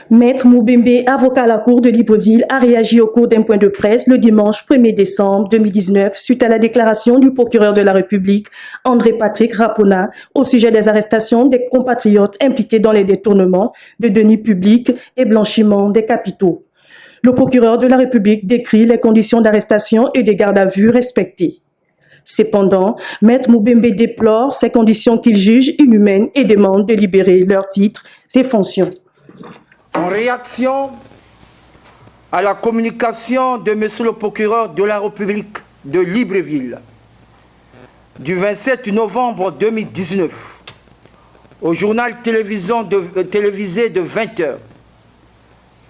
Maître Moubembe, avocat à la Cour de Libreville, a réagi au cours d'un point de presse le dimanche 1er décembre 2019 suite à la déclaration du procureur de la République, André-Patrick Rapona, au sujet des arrestations des compatriotes impliqués dans les détournements de deniers publics et blanchiment des capitaux. Le procureur de la République décrit les conditions d'arrestation et de garde à vue respectées. Cependant, Maître Moubembe déplore ces conditions qu'il juge inhumaines et demande de libérer leurs titres et fonctions. En réaction à la communication de M. le procureur de la République de Libreville du 27 novembre 2019 au journal télévisé de 20h,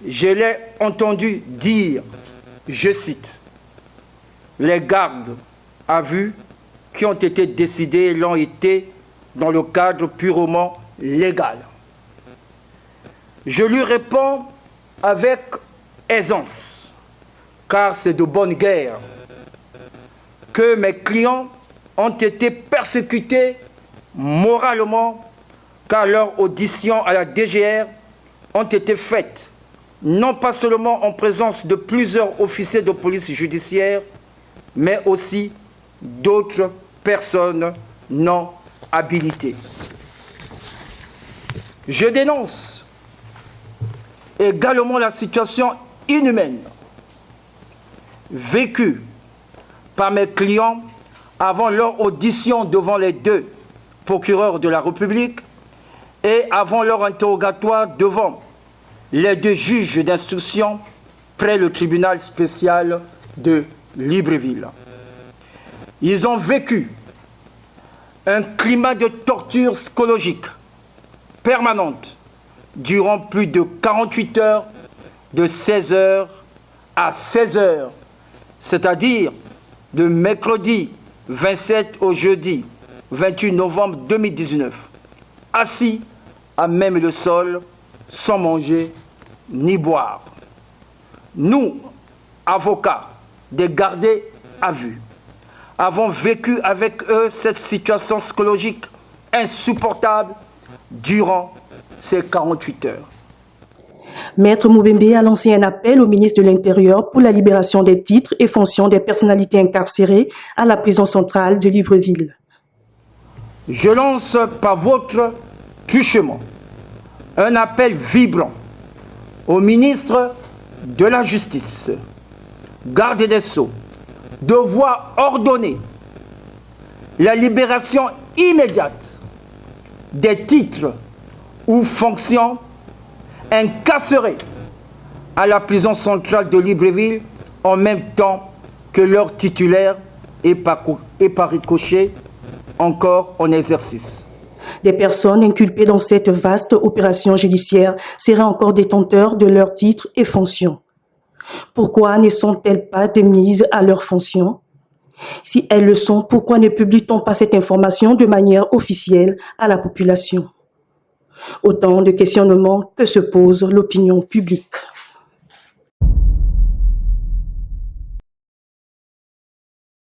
je l'ai entendu dire, je cite, « Les gardes à vue qui ont été décidés l'ont été dans le cadre purement légal. » Je lui réponds avec aisance, car c'est de bonne guerre, que mes clients ont été persécutés moralement, car leurs auditions à la DGR ont été faites, non pas seulement en présence de plusieurs officiers de police judiciaire, mais aussi d'autres personnes non habilitées. Je dénonce également la situation inhumaine vécue par mes clients avant leur audition devant les deux procureurs de la République et avant leur interrogatoire devant les deux juges d'instruction près le tribunal spécial de Libreville. Ils ont vécu un climat de torture psychologique permanente durant plus de 48 heures, de 16 heures à 16 heures, c'est-à-dire de mercredi 27 au jeudi 28 novembre 2019, assis à même le sol, sans manger ni boire. Nous, avocats des gardés à vue, avons vécu avec eux cette situation psychologique insupportable durant ces 48 heures. Maître Moubembe a lancé un appel au ministre de l'Intérieur pour la libération des titres et fonctions des personnalités incarcérées à la prison centrale de Libreville. Je lance par votre truchement un appel vibrant au ministre de la Justice, garde des Sceaux, de voir ordonner la libération immédiate des titres ou fonctions incarcérés à la prison centrale de Libreville en même temps que leur titulaire et par ricochet encore en exercice. Des personnes inculpées dans cette vaste opération judiciaire seraient encore détenteurs de leurs titres et fonctions. Pourquoi ne sont-elles pas démises à leurs fonctions? Si elles le sont, pourquoi ne publie-t-on pas cette information de manière officielle à la population? Autant de questionnements que se pose l'opinion publique.